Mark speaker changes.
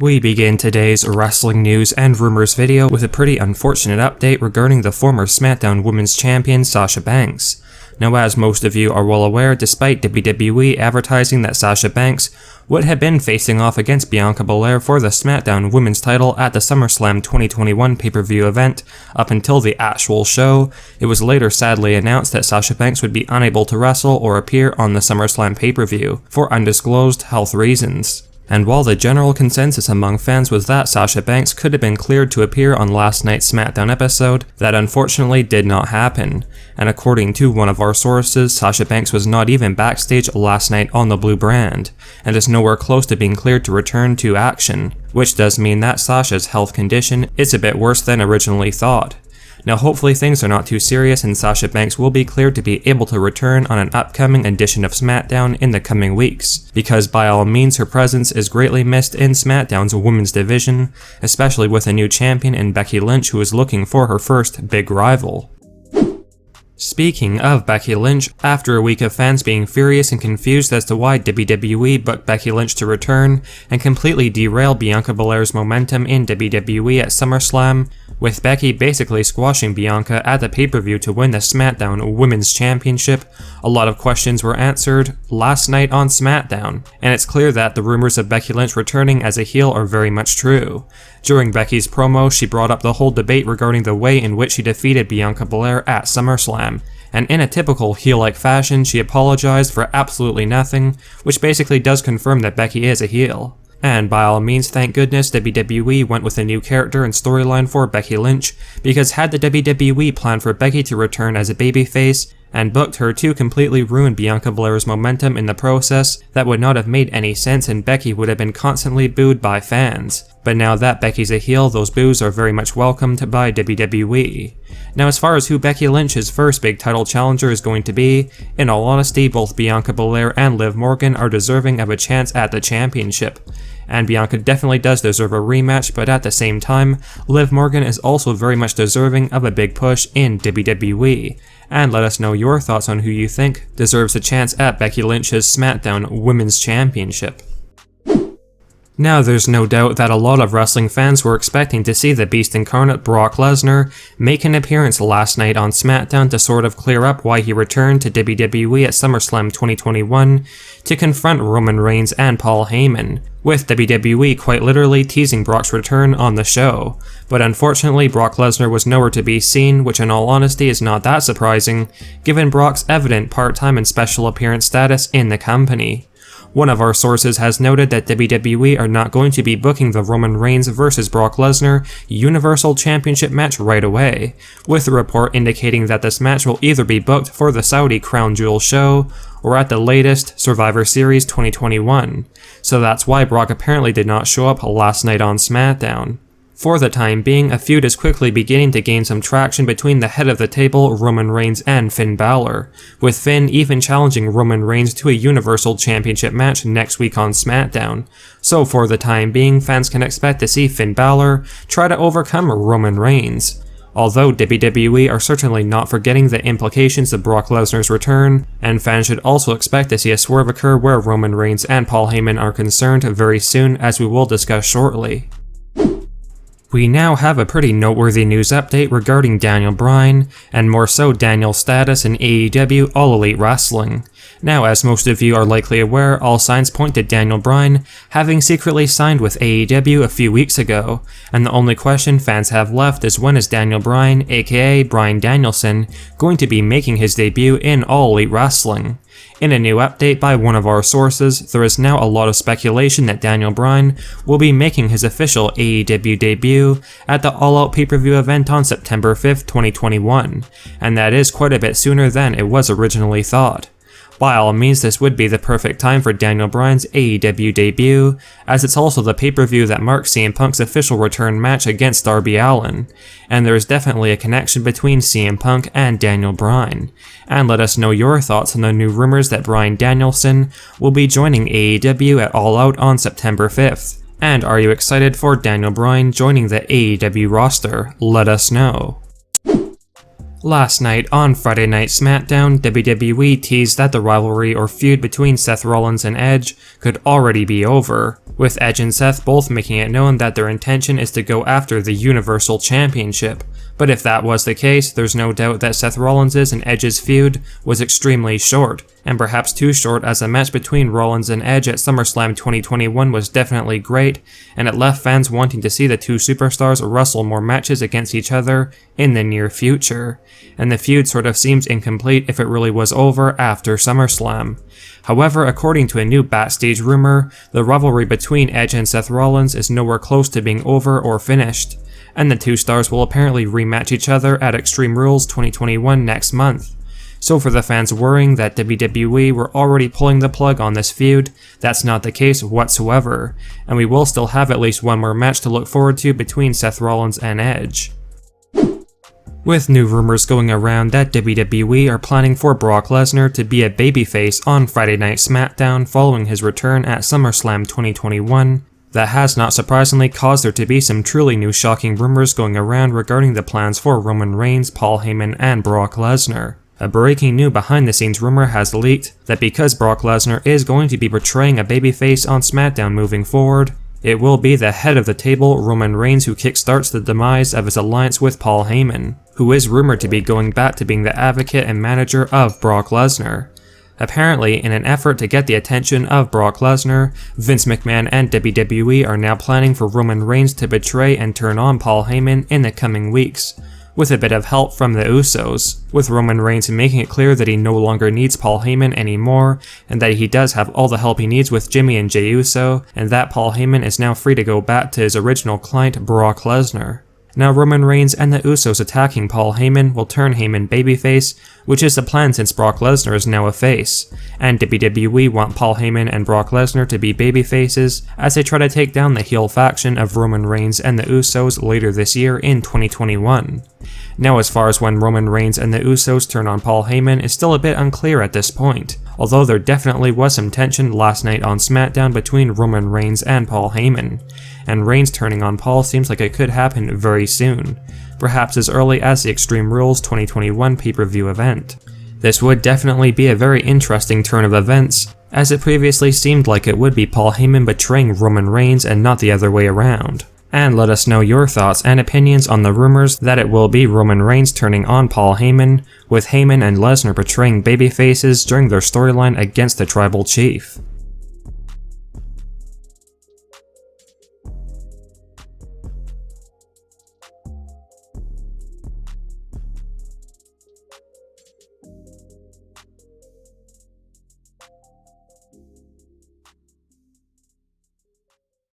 Speaker 1: We begin today's wrestling news and rumors video with a pretty unfortunate update regarding the former SmackDown Women's Champion Sasha Banks. Now, as most of you are well aware, despite WWE advertising that Sasha Banks would have been facing off against Bianca Belair for the SmackDown Women's title at the SummerSlam 2021 pay-per-view event up until the actual show, it was later sadly announced that Sasha Banks would be unable to wrestle or appear on the SummerSlam pay-per-view for undisclosed health reasons. And while the general consensus among fans was that Sasha Banks could have been cleared to appear on last night's SmackDown episode, that unfortunately did not happen. And according to one of our sources, Sasha Banks was not even backstage last night on the Blue brand, and is nowhere close to being cleared to return to action, which does mean that Sasha's health condition is a bit worse than originally thought. Now hopefully things are not too serious and Sasha Banks will be cleared to be able to return on an upcoming edition of SmackDown in the coming weeks, because by all means her presence is greatly missed in SmackDown's women's division, especially with a new champion in Becky Lynch who is looking for her first big rival. Speaking of Becky Lynch, after a week of fans being furious and confused as to why WWE booked Becky Lynch to return and completely derail Bianca Belair's momentum in WWE at SummerSlam, with Becky basically squashing Bianca at the pay-per-view to win the SmackDown Women's Championship, a lot of questions were answered last night on SmackDown, and it's clear that the rumors of Becky Lynch returning as a heel are very much true. During Becky's promo, she brought up the whole debate regarding the way in which she defeated Bianca Belair at SummerSlam, and in a typical heel-like fashion, she apologized for absolutely nothing, which basically does confirm that Becky is a heel. And by all means, thank goodness WWE went with a new character and storyline for Becky Lynch, because had the WWE planned for Becky to return as a babyface, and booked her to completely ruin Bianca Belair's momentum in the process, that would not have made any sense and Becky would have been constantly booed by fans. But now that Becky's a heel, those boos are very much welcomed by WWE. Now as far as who Becky Lynch's first big title challenger is going to be, in all honesty both Bianca Belair and Liv Morgan are deserving of a chance at the championship. And Bianca definitely does deserve a rematch, but at the same time, Liv Morgan is also very much deserving of a big push in WWE. And let us know your thoughts on who you think deserves a chance at Becky Lynch's SmackDown Women's Championship. Now there's no doubt that a lot of wrestling fans were expecting to see the Beast Incarnate Brock Lesnar make an appearance last night on SmackDown to sort of clear up why he returned to WWE at SummerSlam 2021 to confront Roman Reigns and Paul Heyman, with WWE quite literally teasing Brock's return on the show. But unfortunately Brock Lesnar was nowhere to be seen, which in all honesty is not that surprising, given Brock's evident part-time and special appearance status in the company. One of our sources has noted that WWE are not going to be booking the Roman Reigns vs Brock Lesnar Universal Championship match right away, with the report indicating that this match will either be booked for the Saudi Crown Jewel show, or at the latest, Survivor Series 2021. So that's why Brock apparently did not show up last night on SmackDown. For the time being, a feud is quickly beginning to gain some traction between the head of the table, Roman Reigns, and Finn Balor, with Finn even challenging Roman Reigns to a Universal Championship match next week on SmackDown. So for the time being, fans can expect to see Finn Balor try to overcome Roman Reigns. Although WWE are certainly not forgetting the implications of Brock Lesnar's return, and fans should also expect to see a swerve occur where Roman Reigns and Paul Heyman are concerned very soon, as we will discuss shortly. We now have a pretty noteworthy news update regarding Daniel Bryan, and more so Daniel's status in AEW All Elite Wrestling. Now, as most of you are likely aware, all signs point to Daniel Bryan having secretly signed with AEW a few weeks ago, and the only question fans have left is when is Daniel Bryan, aka Bryan Danielson, going to be making his debut in All Elite Wrestling. In a new update by one of our sources, there is now a lot of speculation that Daniel Bryan will be making his official AEW debut at the All Out pay-per-view event on September 5th, 2021, and that is quite a bit sooner than it was originally thought. By all means, this would be the perfect time for Daniel Bryan's AEW debut, as it's also the pay-per-view that marks CM Punk's official return match against Darby Allin, and there is definitely a connection between CM Punk and Daniel Bryan. And let us know your thoughts on the new rumors that Bryan Danielson will be joining AEW at All Out on September 5th. And are you excited for Daniel Bryan joining the AEW roster? Let us know. Last night on Friday Night SmackDown, WWE teased that the rivalry or feud between Seth Rollins and Edge could already be over, with Edge and Seth both making it known that their intention is to go after the Universal Championship. But if that was the case, there's no doubt that Seth Rollins' and Edge's feud was extremely short, and perhaps too short, as a match between Rollins and Edge at SummerSlam 2021 was definitely great, and it left fans wanting to see the two superstars wrestle more matches against each other in the near future. And the feud sort of seems incomplete if it really was over after SummerSlam. However, according to a new backstage rumor, the rivalry between Edge and Seth Rollins is nowhere close to being over or finished, and the two stars will apparently rematch each other at Extreme Rules 2021 next month. So for the fans worrying that WWE were already pulling the plug on this feud, that's not the case whatsoever, and we will still have at least one more match to look forward to between Seth Rollins and Edge. With new rumors going around that WWE are planning for Brock Lesnar to be a babyface on Friday Night SmackDown following his return at SummerSlam 2021, that has not surprisingly caused there to be some truly new shocking rumors going around regarding the plans for Roman Reigns, Paul Heyman, and Brock Lesnar. A breaking new behind-the-scenes rumor has leaked that because Brock Lesnar is going to be portraying a babyface on SmackDown moving forward, it will be the head of the table, Roman Reigns, who kickstarts the demise of his alliance with Paul Heyman, who is rumored to be going back to being the advocate and manager of Brock Lesnar. Apparently, in an effort to get the attention of Brock Lesnar, Vince McMahon and WWE are now planning for Roman Reigns to betray and turn on Paul Heyman in the coming weeks, with a bit of help from the Usos, with Roman Reigns making it clear that he no longer needs Paul Heyman anymore, and that he does have all the help he needs with Jimmy and Jey Uso, and that Paul Heyman is now free to go back to his original client, Brock Lesnar. Now Roman Reigns and the Usos attacking Paul Heyman will turn Heyman babyface, which is the plan since Brock Lesnar is now a face, and WWE want Paul Heyman and Brock Lesnar to be babyfaces as they try to take down the heel faction of Roman Reigns and the Usos later this year in 2021. Now as far as when Roman Reigns and the Usos turn on Paul Heyman is still a bit unclear at this point, although there definitely was some tension last night on SmackDown between Roman Reigns and Paul Heyman, and Reigns turning on Paul seems like it could happen very soon, perhaps as early as the Extreme Rules 2021 pay-per-view event. This would definitely be a very interesting turn of events, as it previously seemed like it would be Paul Heyman betraying Roman Reigns and not the other way around. And let us know your thoughts and opinions on the rumors that it will be Roman Reigns turning on Paul Heyman, with Heyman and Lesnar portraying babyfaces during their storyline against the Tribal Chief.